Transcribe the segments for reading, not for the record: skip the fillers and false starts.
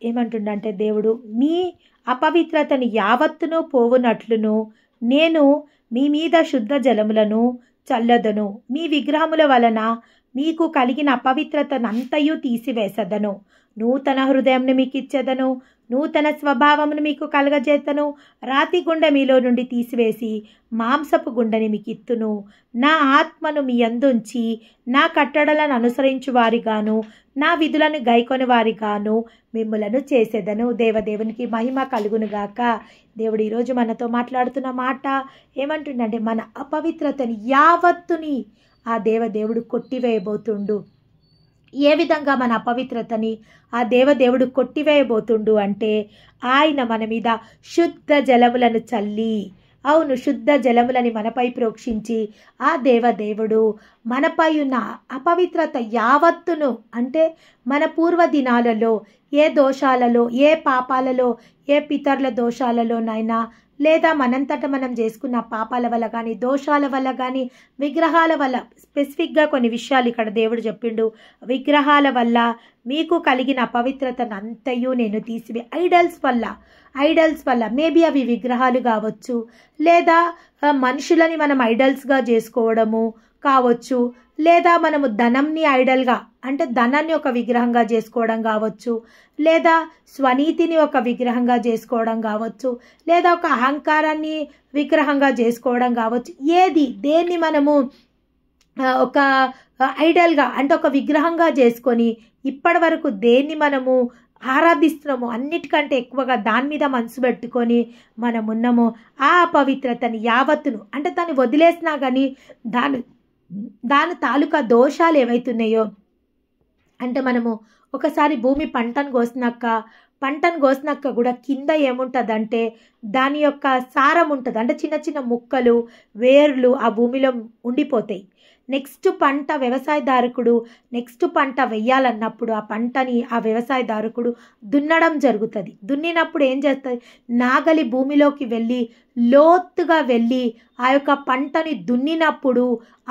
ఏమంటుండంటే దేవుడు, మీ అపవిత్రతని యావత్తును పోవునట్లును నేను మీ మీద శుద్ధ జలములను చల్లదను, మీ విగ్రహముల వలన మీకు కలిగిన అపవిత్రతనంతయు తీసివేసదను, నూతన హృదయంను మీకు ఇచ్చేదను, నూతన స్వభావమును మీకు కలగజేతను, రాతి గుండె మీలో నుండి తీసివేసి మాంసపు గుండెని మీకు ఇత్తును, నా ఆత్మను మీ యందుంచి నా కట్టడలను అనుసరించు వారిగాను నా విధులను గైకొని వారిగాను మిమ్ములను చేసేదను. దేవదేవునికి మహిమ కలుగునుగాక. దేవుడు ఈరోజు మనతో మాట్లాడుతున్న మాట ఏమంటుండంటే, మన అపవిత్రతని యావత్తుని ఆ దేవదేవుడు కొట్టివేయబోతుండు. ఏ విధంగా మన అపవిత్రతని ఆ దేవదేవుడు కొట్టివేయబోతుండు అంటే, ఆయన మన మీద శుద్ధ జలములను చల్లి, అవును, శుద్ధ జలములని మనపై ప్రోక్షించి ఆ దేవదేవుడు మనపై ఉన్న అపవిత్రత యావత్తును, అంటే మన పూర్వ దినాలలో ఏ దోషాలలో, ఏ పాపాలలో, ఏ పితరుల దోషాలలోనైనా, లేదా మనంతట మనం చేసుకున్న పాపాల వల్ల కానీ, దోషాల వల్ల కానీ, విగ్రహాల వల్ల, స్పెసిఫిక్గా కొన్ని విషయాలు ఇక్కడ దేవుడు చెప్పిండు. విగ్రహాల వల్ల మీకు కలిగిన అపవిత్రతను అంతయు నేను తీసివే, ఐడల్స్ వల్ల మేబీ అవి విగ్రహాలు కావచ్చు, లేదా మనుషులని మనం ఐడల్స్గా చేసుకోవడము కావచ్చు, లేదా మనము ధనంని ఐడల్గా, అంటే ధనాన్ని ఒక విగ్రహంగా చేసుకోవడం కావచ్చు, లేదా స్వనీతిని ఒక విగ్రహంగా చేసుకోవడం కావచ్చు, లేదా ఒక అహంకారాన్ని విగ్రహంగా చేసుకోవడం కావచ్చు. దేన్ని మనము ఒక ఐడల్గా, అంటే ఒక విగ్రహంగా చేసుకొని ఇప్పటి వరకు దేన్ని మనము ఆరాధిస్తున్నాము, అన్నిటికంటే ఎక్కువగా దాని మీద మనసు పెట్టుకొని మనమున్నాము, ఆ అపవిత్రతని యావత్తును, అంటే దాన్ని వదిలేసినా కానీ దాని తాలూకా దోషాలు ఏవైతున్నాయో, అంటే మనము ఒకసారి భూమి పంటను కోసినాక కూడా కింద ఏముంటుందంటే దాని యొక్క సారం ఉంటుంది, అంటే చిన్న చిన్న ముక్కలు, వేర్లు ఆ భూమిలో ఉండిపోతాయి. నెక్స్ట్ పంట వెయ్యాలన్నప్పుడు ఆ పంటని ఆ వ్యవసాయదారుకుడు దున్నడం జరుగుతుంది. దున్నినప్పుడు ఏం చేస్తుంది, నాగలి భూమిలోకి వెళ్ళి లోతుగా వెళ్ళి ఆ యొక్క పంటని దున్నినప్పుడు,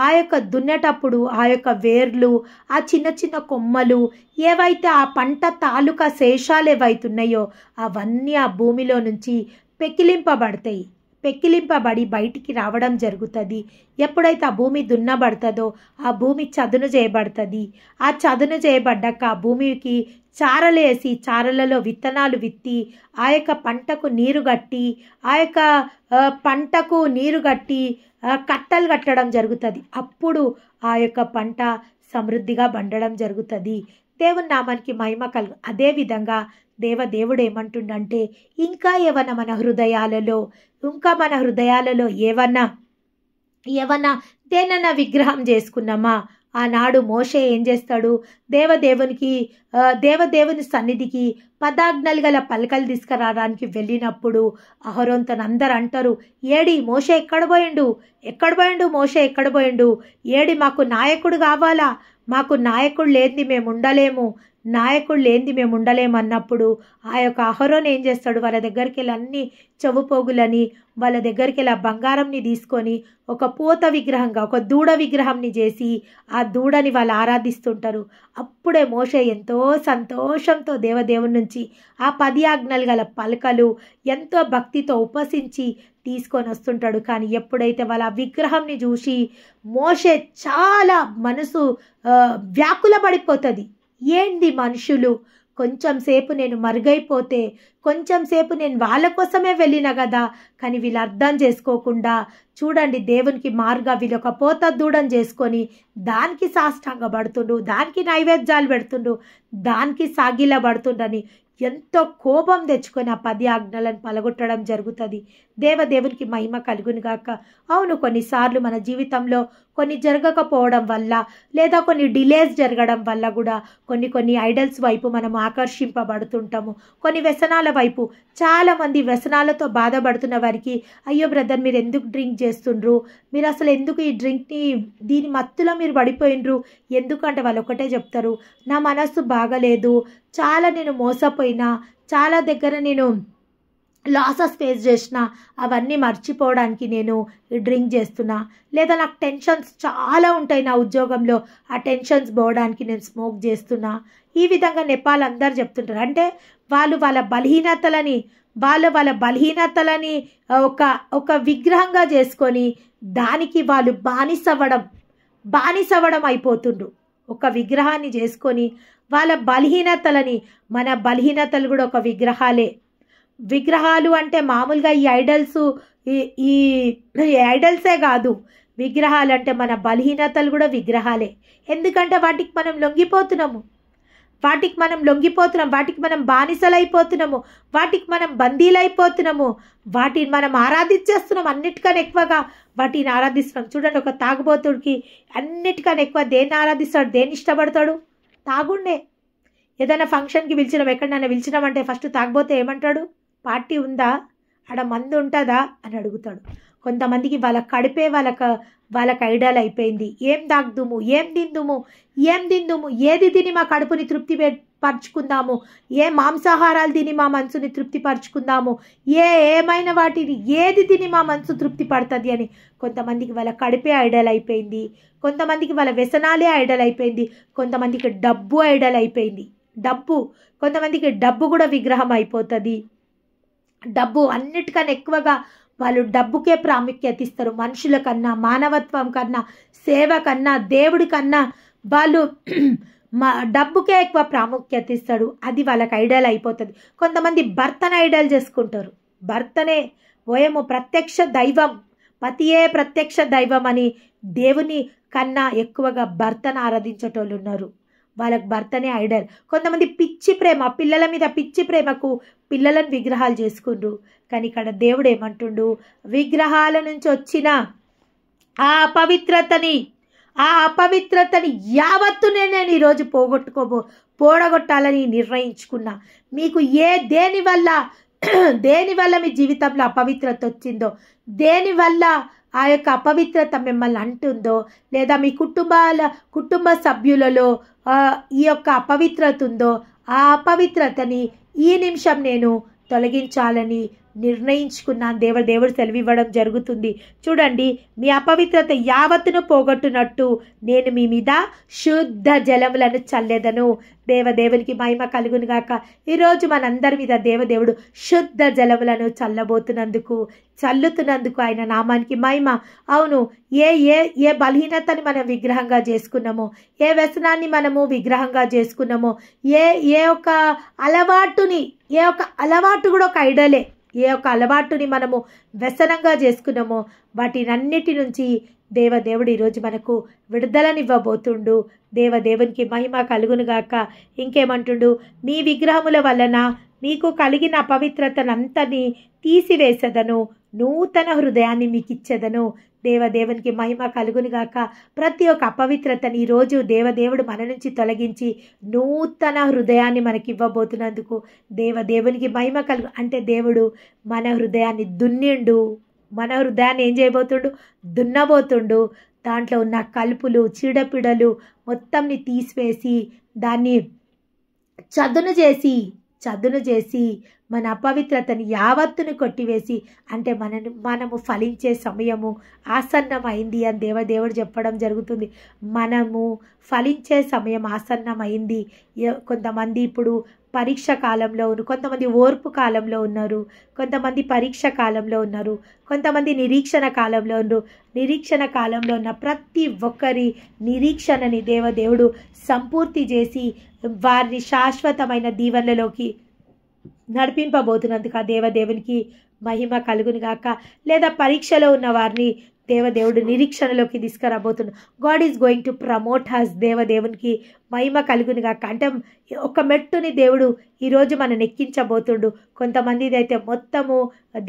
ఆ యొక్క దున్నేటప్పుడు ఆ యొక్క వేర్లు, ఆ చిన్న చిన్న కొమ్మలు ఏవైతే ఆ పంట తాలూకా శేషాలు ఏవైతున్నాయో అవన్నీ ఆ భూమిలో నుంచి పెకిలింపబడి బయటికి రావడం జరుగుతుంది. ఎప్పుడైతే ఆ భూమి దున్నబడుతుందో ఆ భూమి చదును చేయబడుతుంది. ఆ చదును చేయబడ్డాక ఆ భూమికి చారలేసి చారలలో విత్తనాలు విత్తి ఆ యొక్క పంటకు నీరు కట్టి కట్టలు కట్టడం జరుగుతుంది. అప్పుడు ఆ యొక్క పంట సమృద్ధిగా పండడం జరుగుతుంది. దేవుని నామానికి మహిమ కలుగు. అదేవిధంగా దేవుడు ఏమంటుండంటే, ఇంకా మన హృదయాలలో ఏవన్నా దేనన్నా విగ్రహం చేసుకున్నామా, ఆనాడు మోషే ఏం చేస్తాడు, దేవదేవుని సన్నిధికి 10 ఆజ్ఞలు గల పలకలు తీసుకురావడానికి వెళ్ళినప్పుడు అహరోన్ అందరు అంటారు, ఏడి మోషే ఎక్కడ పోయిండు మోషే ఎక్కడ పోయిండు, ఏడి మాకు నాయకుడు కావాలా, మాకు నాయకుడు లేనిది మేము ఉండలేము అన్నప్పుడు ఆ యొక్క అహరోన్ ఏం చేస్తాడు, వాళ్ళ దగ్గరికి వెళ్ళి అన్ని చెవు పోగులని, వాళ్ళ దగ్గరికి వెళ్ళి ఆ బంగారంని తీసుకొని ఒక పూత విగ్రహంగా, ఒక దూడ విగ్రహంని చేసి ఆ దూడని వాళ్ళు ఆరాధిస్తుంటారు. అప్పుడే మోషే ఎంతో సంతోషంతో దేవదేవుని నుంచి ఆ 10 ఆజ్ఞలు గల పలకలు ఎంతో భక్తితో ఉపసించి తీసుకొని వస్తుంటాడు. కానీ ఎప్పుడైతే వాళ్ళ ఆ విగ్రహంని చూసి మోషే చాలా మనసు వ్యాకుల పడిపోతుంది. ఏంది మనుషులు, కొంచెం సేపు నేను మరుగైపోతే, కొంచెం సేపు నేను వాళ్ళ కోసమే వెళ్ళిన కదా, కానీ వీళ్ళు అర్థం చేసుకోకుండా చూడండి దేవునికి వీళ్ళు ఒక పోత దూడని చేసుకొని దానికి సాష్టాంగ పడుతుండ్రు, దానికి నైవేద్యాలు పెడుతుండ్రు, దానికి సాగిల పడుతుండ్రని ఎంతో కోపం తెచ్చుకొని ఆ 10 ఆజ్ఞలను పలగొట్టడం జరుగుతుంది. దేవునికి మహిమ కలుగును గాక. అవును, కొన్నిసార్లు మన జీవితంలో కొన్ని జరగకపోవడం వల్ల, లేదా కొన్ని డిలేస్ జరగడం వల్ల కూడా కొన్ని ఐడల్స్ వైపు మనం ఆకర్షింపబడుతుంటాము. కొన్ని వ్యసనాల వైపు, చాలామంది వ్యసనాలతో బాధపడుతున్న వారికి, అయ్యో బ్రదర్ మీరు ఎందుకు డ్రింక్ చేస్తుండ్రు, మీరు అసలు ఎందుకు ఈ డ్రింక్ని దీని మత్తులో మీరు పడిపోయినరు, ఎందుకంటే వాళ్ళు ఒకటే చెప్తారు, నా మనస్సు బాగలేదు, చాలా నేను మోసపోయినా, చాలా దగ్గర నేను లాసెస్ ఫేస్ చేసిన, అవన్నీ మర్చిపోవడానికి నేను డ్రింక్ చేస్తున్నా, లేదా నాకు టెన్షన్స్ చాలా ఉంటాయి నా ఉద్యోగంలో, ఆ టెన్షన్స్ పోవడానికి నేను స్మోక్ చేస్తున్నా. ఈ విధంగా నెపాల్ అందరు చెప్తుంటారు. అంటే వాళ్ళు వాళ్ళ బలహీనతలని ఒక విగ్రహంగా చేసుకొని దానికి వాళ్ళు బానిసవ్వడం అయిపోతుండ్రు. ఒక విగ్రహాన్ని చేసుకొని వాళ్ళ బలహీనతలని, మన బలహీనతలు కూడా ఒక విగ్రహాలు అంటే మామూలుగా ఈ ఐడల్సే కాదు, విగ్రహాలు అంటే మన బలహీనతలు కూడా విగ్రహాలే. ఎందుకంటే వాటికి మనం లొంగిపోతున్నాము, వాటికి మనం బానిసలైపోతున్నాము, వాటికి మనం బందీలైపోతున్నాము, వాటిని మనం ఆరాధించేస్తున్నాం. అన్నిటికన్నా ఎక్కువగా వాటిని ఆరాధిస్తున్నాం. చూడండి, ఒక తాగుబోతుడికి అన్నిటికన్నా ఎక్కువ దేన్ని ఆరాధిస్తాడు, దేన్ని ఇష్టపడతాడు? తాగుండే. ఏదైనా ఫంక్షన్కి ఎక్కడైనా పిలిచినామంటే ఫస్ట్ తాగబోతే ఏమంటాడు? పార్టీ ఉందా, ఆడ మందు ఉంటుందా అని అడుగుతాడు. కొంతమందికి వాళ్ళ కడిపే వాళ్ళకి ఐడియల్ అయిపోయింది. ఏం తాగుదుము, ఏం తిందుము, ఏది తిని మా కడుపుని తృప్తి పరుచుకుందాము, ఏ మాంసాహారాలు తిని మా మనసుని తృప్తి పరుచుకుందాము, ఏమైనా వాటిని ఏది తిని మా మనసు తృప్తి పడుతుంది అని కొంతమందికి వాళ్ళ కడిపే ఐడియల్ అయిపోయింది. కొంతమందికి వాళ్ళ వ్యసనాలే ఐడియల్ అయిపోయింది. కొంతమందికి డబ్బు ఐడియల్ అయిపోయింది. కొంతమందికి డబ్బు కూడా విగ్రహం అయిపోతుంది. డబ్బు అన్నిటికన్నా ఎక్కువగా వాళ్ళు డబ్బుకే ప్రాముఖ్యత ఇస్తారు. మనుషుల కన్నా, మానవత్వం కన్నా, సేవ కన్నా, దేవుడి కన్నా వాళ్ళు డబ్బుకే ఎక్కువ ప్రాముఖ్యత ఇస్తాడు. అది వాళ్ళకి ఐడియల్ అయిపోతుంది. కొంతమంది భర్తను ఐడియల్ చేసుకుంటారు. భర్తనే ఓయేమో ప్రత్యక్ష దైవం, పతియే ప్రత్యక్ష దైవం అని దేవుని కన్నా ఎక్కువగా భర్తను ఆరాధించేటోళ్ళు ఉన్నారు. వాళ్ళకి భర్తనే ఐడల్. కొంతమంది పిచ్చి ప్రేమ, పిల్లల మీద పిచ్చి ప్రేమకు పిల్లలను విగ్రహాలు చేసుకుండ్రు. కానీ ఇక్కడ దేవుడు ఏమంటుండు? విగ్రహాల నుంచి వచ్చిన ఆ అపవిత్రతని యావత్తునే నేను ఈరోజు పోడగొట్టాలని నిర్ణయించుకున్నా. మీకు దేనివల్ల మీ జీవితంలో అపవిత్రత వచ్చిందో, దేనివల్ల ఆ యొక్క అపవిత్రత మిమ్మల్ని అంటుందో, లేదా మీ కుటుంబ సభ్యులలో ఈ యొక్క అపవిత్రత ఉందో, ఆ అపవిత్రతని ఈ నిమిషం నేను తొలగించాలని నిర్ణయించుకున్నాను. దేవుడు సెలవివ్వడం జరుగుతుంది. చూడండి, మీ అపవిత్రత యావత్తును పోగొట్టునట్టు నేను మీ మీద శుద్ధ జలములను చల్లెదను. దేవునికి మహిమ కలుగును గాక. ఈరోజు మనందరి మీద దేవుడు శుద్ధ జలములను చల్లుతున్నందుకు ఆయన నామానికి మహిమ. అవును, ఏ బలహీనతని మనం విగ్రహంగా చేసుకున్నామో, ఏ వ్యసనాన్ని మనము విగ్రహంగా చేసుకున్నామో, ఏ ఒక్క అలవాటు కూడా ఒక ఐడలే, ఏ ఒక్క అలవాటుని మనము వ్యసనంగా చేసుకున్నామో వాటినన్నిటి నుంచి దేవుడు ఈరోజు మనకు విడుదలనివ్వబోతుండు. దేవునికి మహిమ కలుగునుగాక. ఇంకేమంటుండు? మీ విగ్రహముల వలన మీకు కలిగిన అపవిత్రతనంతని తీసివేసెదను, నూతన హృదయాన్ని మీకు ఇచ్చేదను. దేవునికి మహిమ కలుగునుగాక. ప్రతి ఒక్క అపవిత్రతని ఈరోజు దేవుడు మన నుంచి తొలగించి నూతన హృదయాన్ని మనకి ఇవ్వబోతున్నందుకు దేవునికి మహిమ కలుగు. అంటే దేవుడు మన హృదయాన్ని దున్నిండు, మన హృదయాన్ని ఏం చేయబోతుండు? దున్నబోతుండు. దాంట్లో ఉన్న కలుపులు, చీడపిడలు మొత్తంని తీసివేసి దాన్ని చదును చేసి మన అపవిత్రతని యావత్తును కొట్టివేసి, అంటే మనము ఫలించే సమయము ఆసన్నమైంది అని దేవుడు చెప్పడం జరుగుతుంది. మనము ఫలించే సమయం ఆసన్నమైంది. కొంతమంది ఇప్పుడు పరీక్ష కాలంలో ఉన్నారు, కొంతమంది ఓర్పు కాలంలో ఉన్నారు, కొంతమంది పరీక్ష కాలంలో ఉన్నారు, కొంతమంది నిరీక్షణ కాలంలో ఉన్నారు. నిరీక్షణ కాలంలో ఉన్న ప్రతి ఒక్కరి నిరీక్షణని దేవుడు సంపూర్తి చేసి వారిని శాశ్వతమైన దీవెనలలోకి నడిపింపబోతున్నందుకు ఆ దేవునికి మహిమ కలుగును గాక. లేదా పరీక్షలో ఉన్న వారిని దేవుడు నిరీక్షణలోకి తీసుకురాబోతున్నాడు. God is going to promote us. దేవునికి మహిమ కలుగును గాక. అంటే ఒక మెట్టుని దేవుడు ఈరోజు మనం ఎక్కించబోతుండు. కొంతమంది అయితే మొత్తము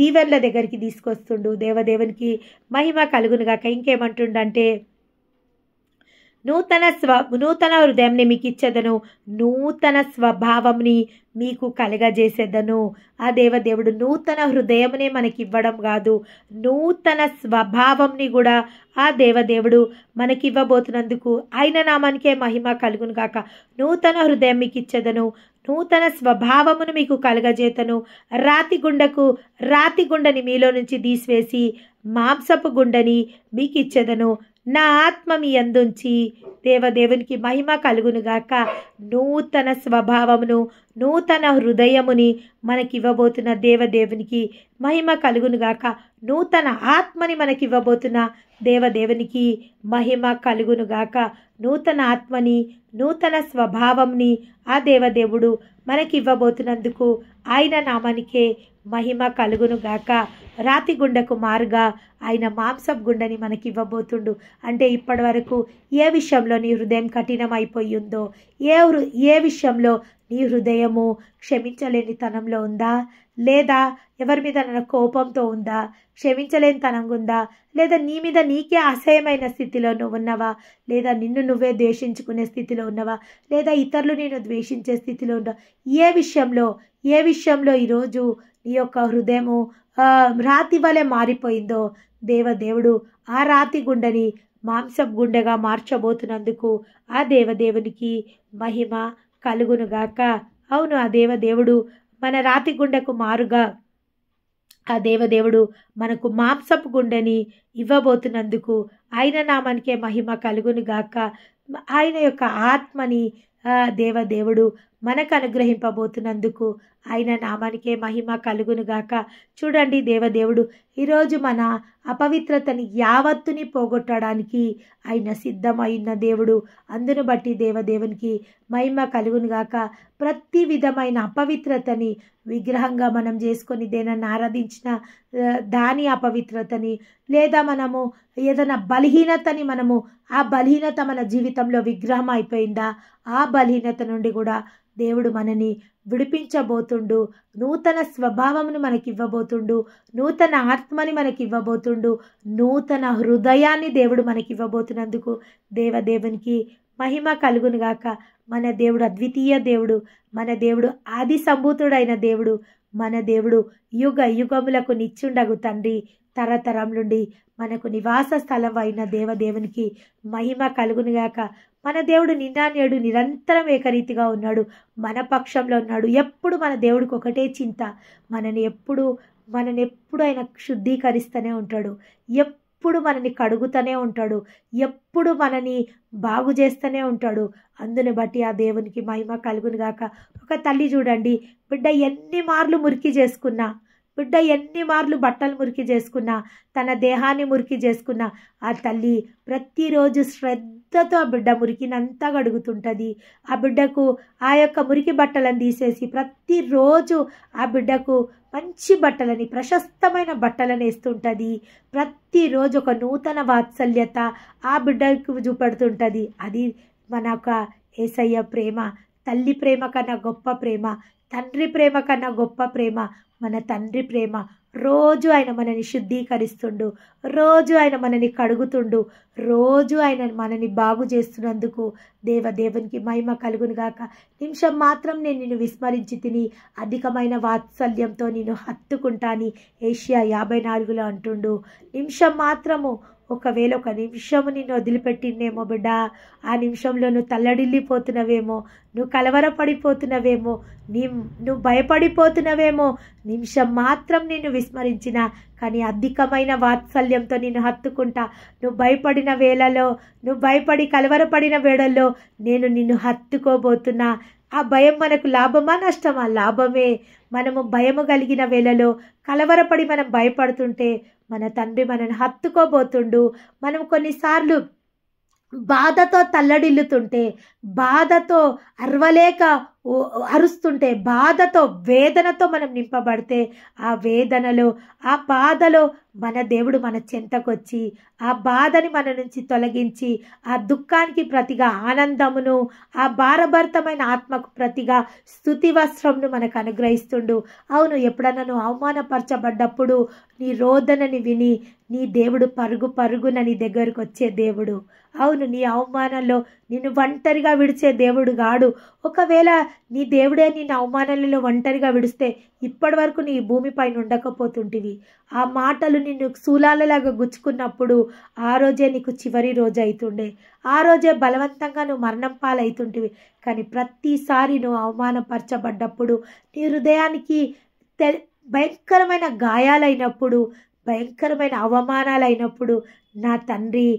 దీవెనల దగ్గరికి తీసుకొస్తుండు. దేవునికి మహిమ కలుగును గాక. ఇంకేమంటుండంటే, నూతన హృదయంని మీకు ఇచ్చేదను, నూతన స్వభావంని మీకు కలగజేసేదను. ఆ దేవుడు నూతన హృదయమునే మనకి ఇవ్వడం కాదు, నూతన స్వభావంని కూడా ఆ దేవుడు మనకి ఇవ్వబోతున్నందుకు ఆయన నామానికే మహిమ కలుగును గాక. నూతన హృదయం మీకు ఇచ్చేదను, నూతన స్వభావమును మీకు కలగజేతను. రాతి గుండని మీలో నుంచి తీసివేసి మాంసపు గుండని మీకు ఇచ్చేదను. నా ఆత్మ మీ యందుంచి దేవదేవునికి మహిమ కలుగునుగాక. నూతన స్వభావమును, నూతన హృదయముని మనకివ్వబోతున్న దేవదేవునికి మహిమ కలుగునుగాక. నూతన ఆత్మని మనకివ్వబోతున్న దేవదేవునికి మహిమ కలుగునుగాక. నూతన ఆత్మని, నూతన స్వభావంని ఆ దేవదేవుడు మనకివ్వబోతున్నందుకు ఆయన నామానికే మహిమ కలుగునుగాక. రాతి గుండెకు మారుగా ఆయన మాంసపు గుండెని మనకివ్వబోతుండు. అంటే ఇప్పటి వరకు ఏ విషయంలో నీ హృదయం కఠినమైపోయి ఉందో, ఏ విషయంలో నీ హృదయము క్షమించలేని తనంలో ఉందా, లేదా ఎవరి మీద కోపంతో ఉందా, క్షమించలేని తనంగా ఉందా, లేదా నీ మీద నీకే అసహ్యమైన స్థితిలో నువ్వు ఉన్నావా, లేదా నిన్ను నువ్వే ద్వేషించుకునే స్థితిలో ఉన్నావా, లేదా ఇతరులు నిన్ను ద్వేషించే స్థితిలో ఉన్నావా, ఏ విషయంలో ఈరోజు నీ యొక్క హృదయము రాతి వలె మారిపోయిందో దేవదేవుడు ఆ రాతి గుండెని మాంసపు గుండెగా మార్చబోతున్నందుకు ఆ దేవదేవునికి మహిమ కలుగునుగాక. అవును, ఆ దేవదేవుడు మన రాతి గుండెకు మారుగా ఆ దేవదేవుడు మనకు మాంసపు గుండెని ఇవ్వబోతున్నందుకు ఆయన నామానికే మహిమ కలుగునుగాక. ఆయన యొక్క ఆత్మని దేవదేవుడు మనకు అనుగ్రహింపబోతున్నందుకు ఆయన నామానికే మహిమ కలుగునుగాక. చూడండి, దేవదేవుడు ఈరోజు మన అపవిత్రతని యావత్తుని పోగొట్టడానికి ఆయన సిద్ధమైన దేవుడు. అందును బట్టి దేవదేవునికి మహిమ కలుగునుగాక. ప్రతి విధమైన అపవిత్రతని విగ్రహంగా మనం చేసుకొని దేనన్నా ఆరాధించిన దాని అపవిత్రతని, లేదా మనము ఏదైనా బలహీనతని ఆ బలహీనత మన జీవితంలో విగ్రహం అయిపోయిందా, ఆ బలహీనత నుండి కూడా దేవుడు మనని విడిపించబోతుండు. నూతన స్వభావమును మనకివ్వబోతుండు, నూతన ఆత్మని మనకివ్వబోతుండు, నూతన హృదయాన్ని దేవుడు మనకివ్వబోతున్నందుకు దేవదేవునికి మహిమ కలుగునుగాక. మన దేవుడు అద్వితీయ దేవుడు, మన దేవుడు ఆది సంభూతుడైన దేవుడు, మన దేవుడు యుగ యుగములకు నిత్యుండగు తండ్రి, తరతరం నుండి మనకు నివాస స్థలం అయిన దేవదేవునికి మహిమ కలుగునుగాక. మన దేవుడు నిన్న నేడు నిరంతరం ఏకరీతిగా ఉన్నాడు, మన పక్షంలో ఉన్నాడు. ఎప్పుడు మన దేవుడికి ఒకటే చింత, మనని ఎప్పుడు ఆయన శుద్ధీకరిస్తూనే ఉంటాడు, ఎప్పుడు మనని కడుగుతూనే ఉంటాడు, ఎప్పుడు మనని బాగు చేస్తూనే ఉంటాడు. అందుని బట్టి ఆ దేవునికి మహిమ కలుగునుగాక. ఒక తల్లి చూడండి, బిడ్డ ఎన్ని మార్లు మురికి చేసుకున్నా, బిడ్డ ఎన్ని మార్లు బట్టలు మురికి చేసుకున్నా, తన దేహాన్ని మురికి చేసుకున్నా, ఆ తల్లి ప్రతిరోజు శ్రద్ధతో ఆ బిడ్డ మురికినంతా గడుగుతుంటుంది. ఆ బిడ్డకు ఆ యొక్క మురికి బట్టలను తీసేసి ప్రతిరోజు ఆ బిడ్డకు మంచి బట్టలని, ప్రశస్తమైన బట్టలను వేస్తుంటుంది. ప్రతిరోజు ఒక నూతన వాత్సల్యత ఆ బిడ్డకు చూపెడుతుంటుంది. అది మన యొక్క యేసయ్య ప్రేమ. తల్లి ప్రేమ కన్నా గొప్ప ప్రేమ, తండ్రి ప్రేమ కన్నా గొప్ప ప్రేమ మన తండ్రి ప్రేమ. రోజు ఆయన మనని శుద్ధీకరిస్తుండు, రోజు ఆయన మనని కడుగుతుండు, రోజు ఆయన మనని బాగు చేస్తున్నందుకు దేవదేవునికి మహిమ కలుగునుగాక. నిమిషం మాత్రం నేను నిన్ను విస్మరించి తిని అధికమైన వాత్సల్యంతో నేను హత్తుకుంటాని ఏషియా 54లో అంటుండు. నిమిషం మాత్రము, ఒకవేళ ఒక నిమిషము నిన్ను వదిలిపెట్టిందేమో బిడ్డ, ఆ నిమిషంలో నువ్వు తల్లడిల్లిపోతున్నవేమో, నువ్వు కలవరపడిపోతున్నవేమో, నువ్వు భయపడిపోతున్నవేమో. నిమిషం మాత్రం నిన్ను విస్మరించిన, కానీ అధికమైన వాత్సల్యంతో నిన్ను హత్తుకుంటా. నువ్వు భయపడిన వేళలో, నువ్వు భయపడి కలవరపడిన వేళల్లో నేను నిన్ను హత్తుకోబోతున్నా. ఆ భయం మనకు లాభమా నష్టమా? లాభమే. మనము భయము కలిగిన వేళలో కలవరపడి మనం భయపడుతుంటే మన తండ్రి మనని హత్తుకోబోతుండు. మనం కొన్నిసార్లు బాధతో తల్లడిల్లుతుంటే, బాధతో అరవలేక అరుస్తుంటే, బాధతో వేదనతో మనం నింపబడితే, ఆ వేదనలో ఆ బాధలో మన దేవుడు మన చెంతకొచ్చి ఆ బాధని మన నుంచి తొలగించి, ఆ దుఃఖానికి ప్రతిగా ఆనందమును, ఆ భారభరితమైన ఆత్మకు ప్రతిగా స్తుతి వస్త్రంను మనకు అనుగ్రహిస్తుండు. అవును, ఎప్పుడన్నా నువ్వు అవమానపరచబడ్డప్పుడు నీ రోదనని విని నీ దేవుడు పరుగున నీ దగ్గరకు వచ్చే దేవుడు. అవును, నీ అవమానంలో నిన్ను ఒంటరిగా విడిచే దేవుడు గాడు. ఒకవేళ నీ దేవుడే నిన్ను అవమానాలలో ఒంటరిగా విడిస్తే ఇప్పటి వరకు నీ భూమిపైన ఉండకపోతుంటివి. ఆ మాటలు నిన్ను శూలాలలాగా గుచ్చుకున్నప్పుడు ఆ రోజే నీకు చివరి రోజు అవుతుండే, ఆ రోజే బలవంతంగా నువ్వు మరణం పాలవుతుంటివి. కానీ ప్రతిసారి నువ్వు అవమానపరచబడ్డప్పుడు, నీ హృదయానికి భయంకరమైన గాయాలైనప్పుడు, భయంకరమైన అవమానాలైనప్పుడు నా తండ్రి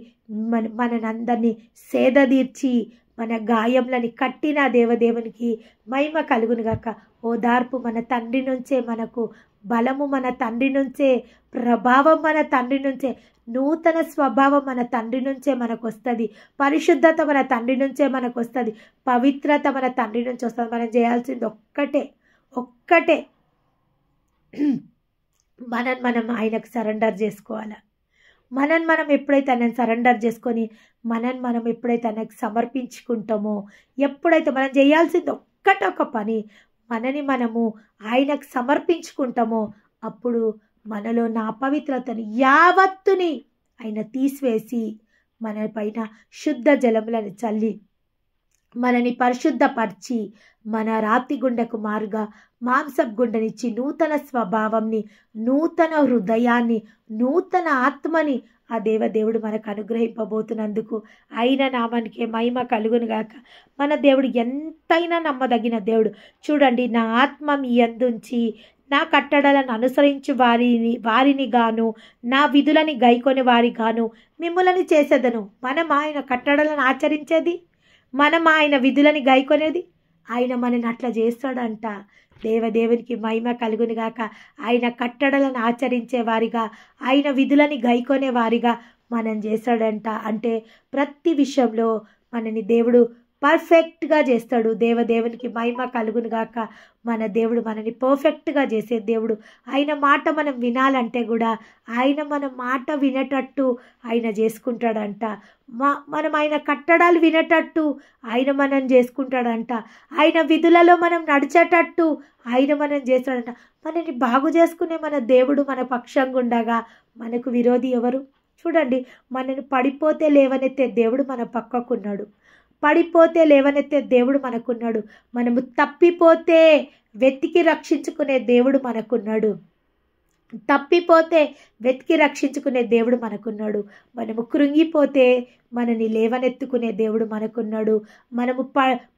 మనందరినీ సేదతీర్చి మన గాయంలని కట్టిన దేవదేవునికి మహిమ కలుగునుగాక. ఓదార్పు మన తండ్రి నుంచే మనకు, బలము మన తండ్రి నుంచే, ప్రభావం మన తండ్రి నుంచే, నూతన స్వభావం మన తండ్రి నుంచే మనకు వస్తుంది, పరిశుద్ధత మన తండ్రి నుంచే మనకు వస్తుంది, పవిత్రత మన తండ్రి నుంచి వస్తుంది. మనం చేయాల్సింది ఒక్కటే మనం ఆయనకు సరెండర్ చేసుకోవాలి. మనం ఎప్పుడైతే ఆయనను సరెండర్ చేసుకొని మనం ఎప్పుడైతే ఆయనకు సమర్పించుకుంటామో, ఎప్పుడైతే మనం చేయాల్సింది ఒక్క పని, మనము ఆయనకు సమర్పించుకుంటామో, అప్పుడు మనలో నా అపవిత్రతను యావత్తుని ఆయన తీసివేసి మన పైన శుద్ధ జలములను చల్లి మనని పరిశుద్ధపరిచి మన రాతి గుండెకు మారుగా మాంసపు గుండెనిచ్చి నూతన స్వభావంని, నూతన హృదయాన్ని, నూతన ఆత్మని ఆ దేవుడు మనకు అనుగ్రహింపబోతున్నందుకు ఆయన నామానికి మహిమ కలుగునుగాక. మన దేవుడు ఎంతైనా నమ్మదగిన దేవుడు. చూడండి, నా ఆత్మ మీ యందుంచి నా కట్టడలను అనుసరించు వారిని గాను, నా విధులని గైకొని వారి గాను మిమ్ములని చేసేదను. మనం ఆయన కట్టడలను ఆచరించేది, మనం ఆయన విధులని గైకొనేది, ఆయన మనని అట్లా చేస్తాడంట. దేవునికి మహిమ కలుగునుగాక. ఆయన కట్టడలను ఆచరించే వారిగా, ఆయన విధులని గైకొనే వారిగా మనం చేస్తాడంట. అంటే ప్రతి విషయంలో మనని దేవుడు పర్ఫెక్ట్గా చేస్తాడు. దేవునికి మహిమ కలుగునుగాక. మన దేవుడు మనని పర్ఫెక్ట్గా చేసే దేవుడు. ఆయన మాట మనం వినాలంటే కూడా ఆయన మన మాట వినేటట్టు ఆయన చేసుకుంటాడంట. మనం ఆయన కట్టడాలు వినేటట్టు ఆయన మనం చేసుకుంటాడంట. ఆయన విధులలో మనం నడిచేటట్టు ఆయన మనం చేస్తాడంట. మనని బాగు చేసుకునే మన దేవుడు మన పక్షంగా ఉండగా మనకు విరోధి ఎవరు? చూడండి, మనని పడిపోతే లేవనెత్తే దేవుడు మన పక్కకున్నాడు. పడిపోతే లేవనెత్తే దేవుడు మనకున్నాడు. మనము తప్పిపోతే వెతికి రక్షించుకునే దేవుడు మనకున్నాడు. తప్పిపోతే వెతికి రక్షించుకునే దేవుడు మనకున్నాడు. మనము కృంగిపోతే మనని లేవనెత్తుకునే దేవుడు మనకున్నాడు.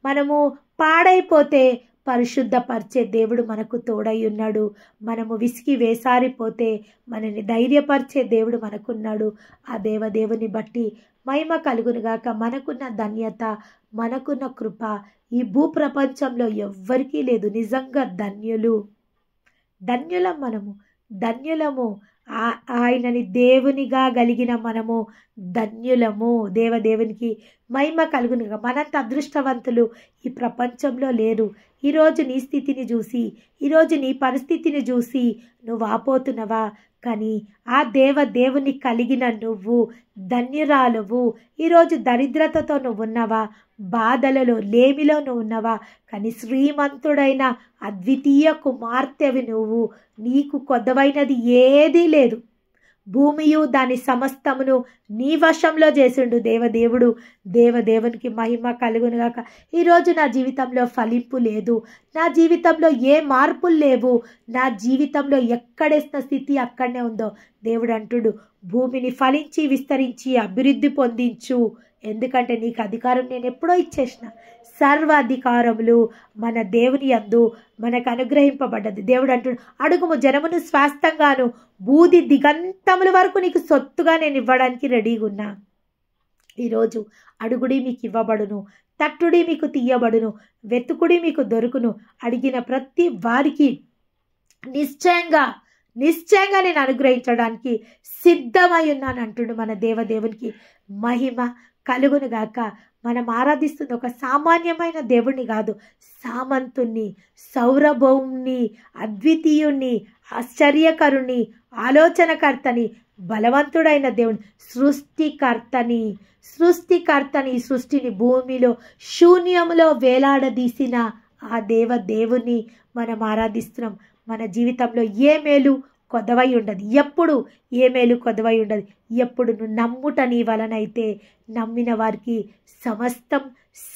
మనము పాడైపోతే పరిశుద్ధపరిచే దేవుడు మనకు తోడై ఉన్నాడు. మనము విసిగి వేసారిపోతే మనని ధైర్యపరిచే దేవుడు మనకున్నాడు. ఆ దేవుని బట్టి మహిమ కలుగునుగాక. మనకున్న ధన్యత, మనకున్న కృప ఈ భూప్రపంచంలో ఎవ్వరికీ లేదు. నిజంగా ధన్యులం మనము, ధన్యులము. ఆయనని దేవునిగా కలిగిన మనము ధన్యులము. దేవునికి మహిమ కలుగునుగా. మనంత అదృష్టవంతులు ఈ ప్రపంచంలో లేరు. ఈరోజు నీ స్థితిని చూసి, ఈరోజు నీ పరిస్థితిని చూసి నువ్వు ఆపోతున్నవా? కానీ ఆ దేవుని కలిగిన నువ్వు ధన్యురాలువు. ఈరోజు దరిద్రతతో నువ్వు ఉన్నవా? బాధలలో, లేమిలో నువ్వు ఉన్నవా? కానీ శ్రీమంతుడైన అద్వితీయ కుమార్తెవి నువ్వు. నీకు కొదవైనది ఏదీ లేదు. భూమియు దాని సమస్తమును నీ వశంలో చేసిండు దేవుడు. దేవునికి మహిమ కలుగునుగాక. ఈరోజు నా జీవితంలో ఫలింపు లేదు, నా జీవితంలో ఏ మార్పులు లేవు, నా జీవితంలో ఎక్కడేసిన స్థితి అక్కడనే ఉందో దేవుడు అంటుడు, భూమిని ఫలించి విస్తరించి అభివృద్ధి పొందించు. ఎందుకంటే నీకు అధికారం నేను ఎప్పుడో ఇచ్చేసిన. సర్వ అధికారములు మన దేవుని యందు మనకు అనుగ్రహింపబడ్డది. దేవుడు అంటుడు, అడుగుము జనమును స్వాస్థంగాను బూది దిగంతముల వరకు నీకు సొత్తుగా నేను ఇవ్వడానికి రెడీగా ఉన్నా. ఈరోజు అడుగుడి మీకు ఇవ్వబడును, తట్టుడి మీకు తీయబడును, వెతుకుడి మీకు దొరుకును. అడిగిన ప్రతి వారికి నిశ్చయంగా నేను అనుగ్రహించడానికి సిద్ధమై ఉన్నాను అంటుండు. మన దేవునికి మహిమ కలుగునుగాక. మనం ఆరాధిస్తుంది ఒక సామాన్యమైన దేవుణ్ణి కాదు, సామంతుణ్ణి, సౌరభౌముని, అద్వితీయుణ్ణి, ఆశ్చర్యకరుణ్ణి, ఆలోచనకర్తని, బలవంతుడైన దేవుని, సృష్టికర్తని, సృష్టిని భూమిలో శూన్యములో వేలాడదీసిన ఆ దేవుని మనం ఆరాధిస్తున్నాం. మన జీవితంలో ఏ మేలు కొదవై ఉండదు. ఎప్పుడు ఏ మేలు కొదవై ఉండదు. ఎప్పుడు నువ్వు నమ్ముట నీ వలనైతే నమ్మిన వారికి సమస్తం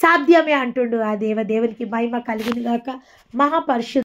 సాధ్యమే అంటుండు. ఆ దేవునికి మహిమ కలుగునుగాక. మహాపరిశుద్ధ